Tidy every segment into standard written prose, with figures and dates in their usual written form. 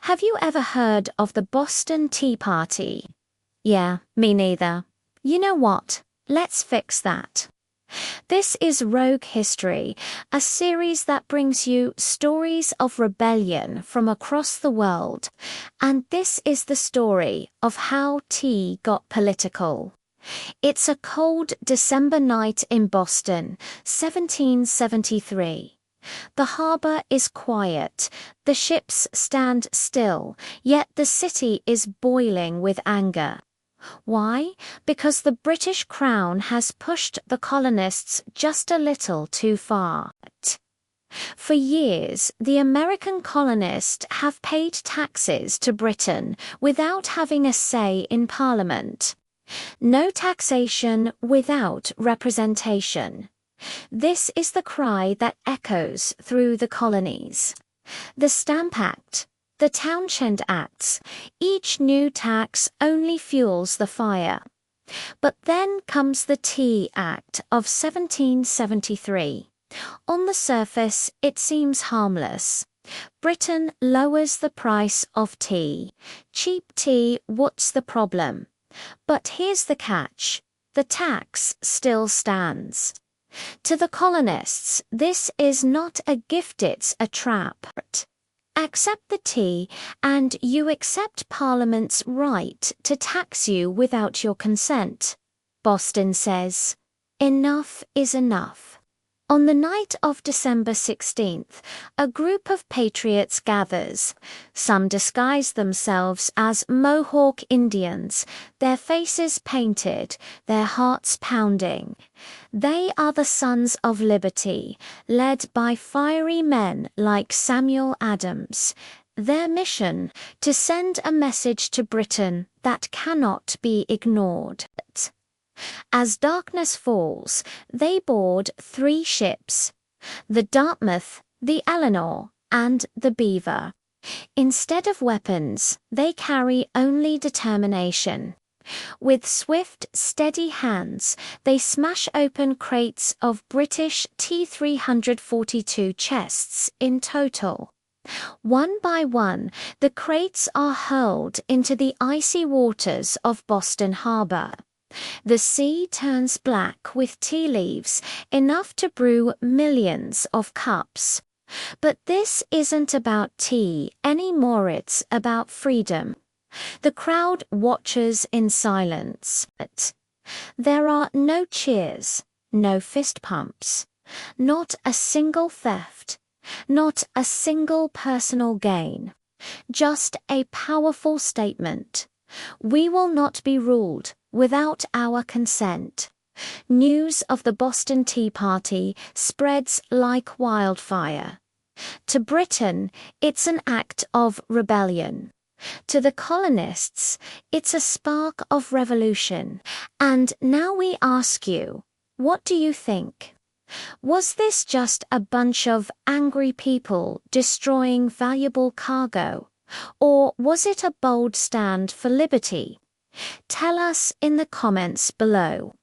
Have you ever heard of the Boston Tea Party? Yeah, me neither. You know what? Let's fix that. This is Rogue History, a series that brings you stories of rebellion from across the world, and this is the story of how tea got political. It's a cold December night in Boston, 1773. The harbour is quiet, the ships stand still, yet the city is boiling with anger. Why? Because the British Crown has pushed the colonists just a little too far. For years, the American colonists have paid taxes to Britain without having a say in Parliament. No taxation without representation. This is the cry that echoes through the colonies. The Stamp Act, the Townshend Acts, each new tax only fuels the fire. But then comes the Tea Act of 1773. On the surface, it seems harmless. Britain lowers the price of tea. Cheap tea, what's the problem? But here's the catch. The tax still stands. To the colonists, this is not a gift, it's a trap. Accept the tea, and you accept Parliament's right to tax you without your consent. Boston says, enough is enough. On the night of December 16th, a group of patriots gathers. Some disguise themselves as Mohawk Indians, their faces painted, their hearts pounding. They are the Sons of Liberty, led by fiery men like Samuel Adams. Their mission, to send a message to Britain that cannot be ignored. As darkness falls, they board 3 ships, the Dartmouth, the Eleanor, and the Beaver. Instead of weapons, they carry only determination. With swift, steady hands, they smash open crates of British T342 chests in total. One by one, the crates are hurled into the icy waters of Boston Harbor. The sea turns black with tea leaves, enough to brew millions of cups. But this isn't about tea anymore, it's about freedom. The crowd watches in silence. There are no cheers, no fist pumps, not a single theft, not a single personal gain. Just a powerful statement. We will not be ruled without our consent. News of the Boston Tea Party spreads like wildfire. To Britain, it's an act of rebellion. To the colonists, it's a spark of revolution. And now we ask you, what do you think? Was this just a bunch of angry people destroying valuable cargo? Or was it a bold stand for liberty? Tell us in the comments below.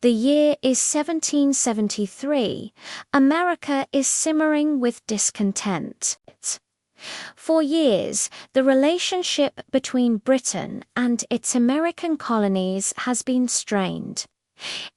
The year is 1773. America is simmering with discontent. For years, the relationship between Britain and its American colonies has been strained.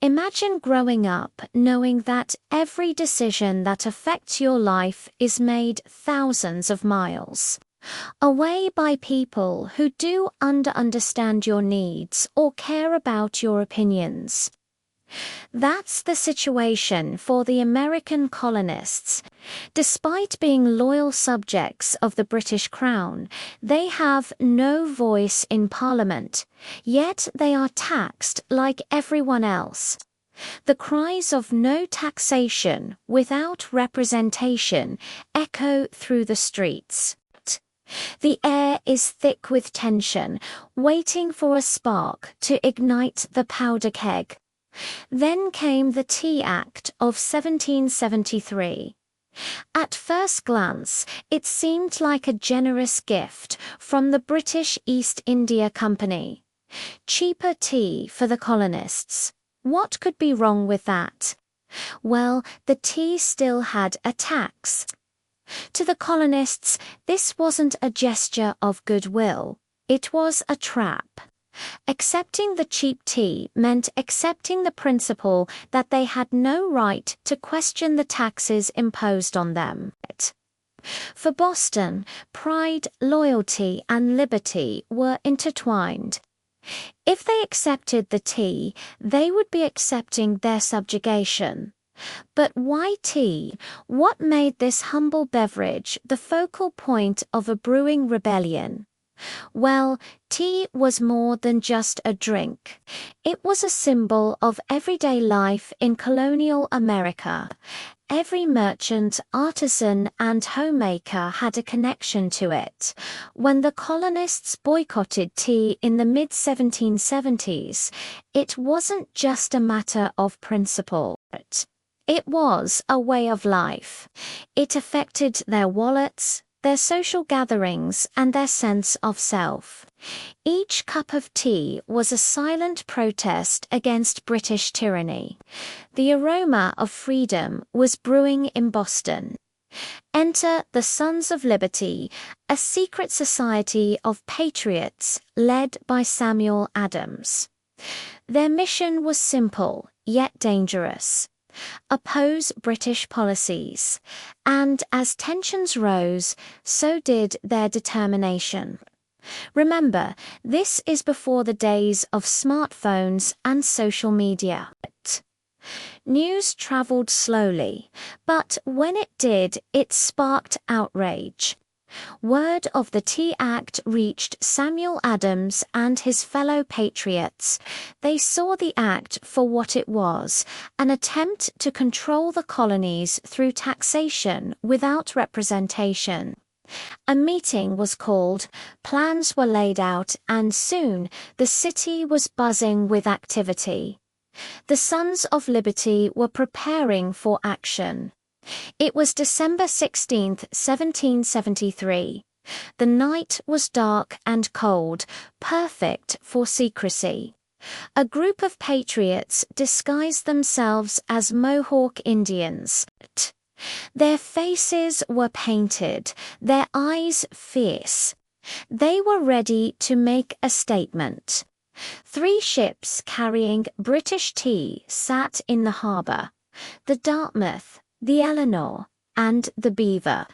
Imagine growing up knowing that every decision that affects your life is made thousands of miles away by people who do understand your needs or care about your opinions. That's the situation for the American colonists. Despite being loyal subjects of the British Crown, they have no voice in Parliament, yet they are taxed like everyone else. The cries of no taxation without representation echo through the streets. The air is thick with tension, waiting for a spark to ignite the powder keg. Then came the Tea Act of 1773. At first glance, it seemed like a generous gift from the British East India Company. Cheaper tea for the colonists. What could be wrong with that? Well, the tea still had a tax. To the colonists, this wasn't a gesture of goodwill, it was a trap. Accepting the cheap tea meant accepting the principle that they had no right to question the taxes imposed on them. For Boston, pride, loyalty, and liberty were intertwined. If they accepted the tea, they would be accepting their subjugation. But why tea? What made this humble beverage the focal point of a brewing rebellion? Well, tea was more than just a drink. It was a symbol of everyday life in colonial America. Every merchant, artisan, and homemaker had a connection to it. When the colonists boycotted tea in the mid-1770s, it wasn't just a matter of principle. It was a way of life. It affected their wallets, their social gatherings, and their sense of self. Each cup of tea was a silent protest against British tyranny. The aroma of freedom was brewing in Boston. Enter the Sons of Liberty, a secret society of patriots led by Samuel Adams. Their mission was simple, yet dangerous. Oppose British policies, and as tensions rose, so did their determination. Remember, this is before the days of smartphones and social media. News traveled slowly, but when it did, it sparked outrage. Word of the Tea Act reached Samuel Adams and his fellow patriots. They saw the act for what it was, an attempt to control the colonies through taxation without representation. A meeting was called, plans were laid out, and soon the city was buzzing with activity. The Sons of Liberty were preparing for action. It was December 16, 1773. The night was dark and cold, perfect for secrecy. A group of patriots disguised themselves as Mohawk Indians. Their faces were painted, their eyes fierce. They were ready to make a statement. 3 ships carrying British tea sat in the harbor: the Dartmouth, the Eleanor, and the Beaver.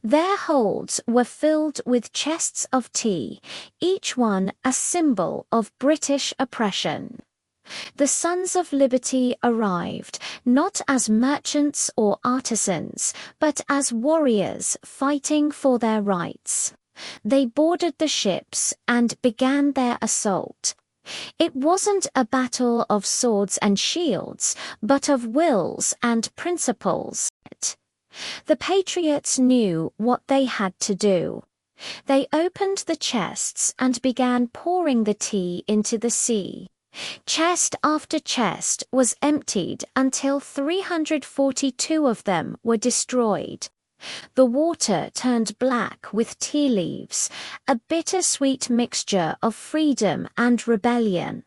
Their holds were filled with chests of tea, each one a symbol of British oppression. The Sons of Liberty arrived, not as merchants or artisans, but as warriors fighting for their rights. They boarded the ships and began their assault. It wasn't a battle of swords and shields, but of wills and principles. The patriots knew what they had to do. They opened the chests and began pouring the tea into the sea. Chest after chest was emptied until 342 of them were destroyed. The water turned black with tea leaves, a bittersweet mixture of freedom and rebellion.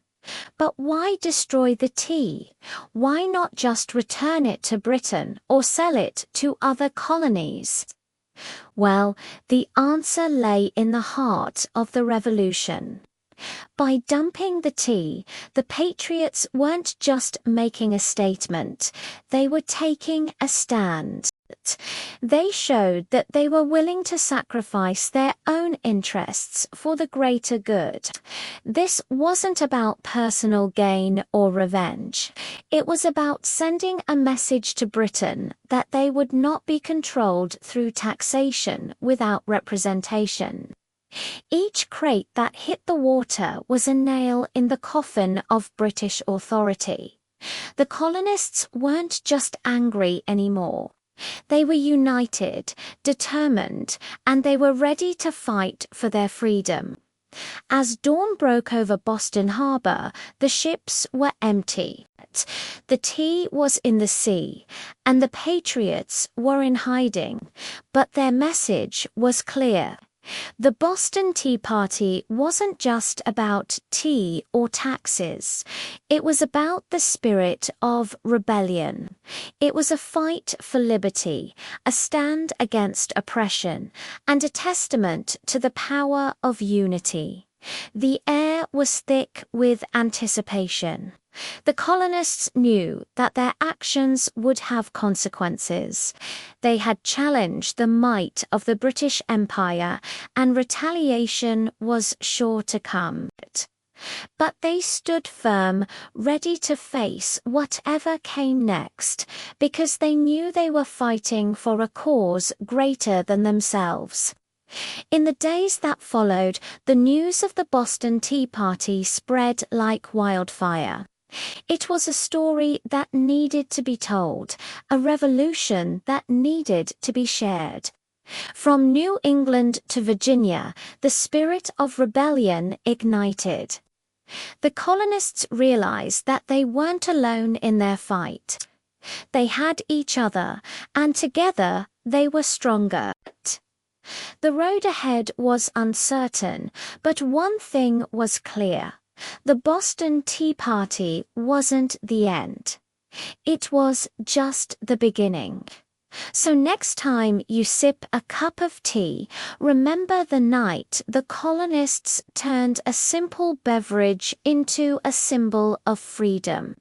But why destroy the tea? Why not just return it to Britain or sell it to other colonies? Well, the answer lay in the heart of the revolution. By dumping the tea, the patriots weren't just making a statement, they were taking a stand. They showed that they were willing to sacrifice their own interests for the greater good. This wasn't about personal gain or revenge. It was about sending a message to Britain that they would not be controlled through taxation without representation. Each crate that hit the water was a nail in the coffin of British authority. The colonists weren't just angry anymore. They were united, determined, and they were ready to fight for their freedom. As dawn broke over Boston Harbor, the ships were empty. The tea was in the sea, and the patriots were in hiding. But their message was clear. The Boston Tea Party wasn't just about tea or taxes. It was about the spirit of rebellion. It was a fight for liberty, a stand against oppression, and a testament to the power of unity. The air was thick with anticipation. The colonists knew that their actions would have consequences. They had challenged the might of the British Empire, and retaliation was sure to come. But they stood firm, ready to face whatever came next, because they knew they were fighting for a cause greater than themselves. In the days that followed, the news of the Boston Tea Party spread like wildfire. It was a story that needed to be told, a revolution that needed to be shared. From New England to Virginia, the spirit of rebellion ignited. The colonists realized that they weren't alone in their fight. They had each other, and together they were stronger. The road ahead was uncertain, but one thing was clear. The Boston Tea Party wasn't the end. It was just the beginning. So next time you sip a cup of tea, remember the night the colonists turned a simple beverage into a symbol of freedom.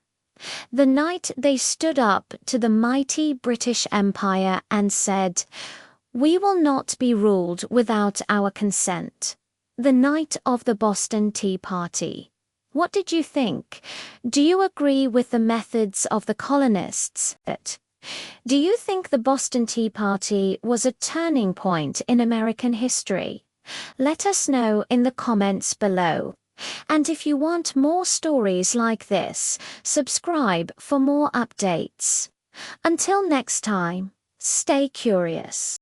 The night they stood up to the mighty British Empire and said, "We will not be ruled without our consent." The night of the Boston Tea Party. What did you think? Do you agree with the methods of the colonists? Do you think the Boston Tea Party was a turning point in American history? Let us know in the comments below. And if you want more stories like this, subscribe for more updates. Until next time, stay curious.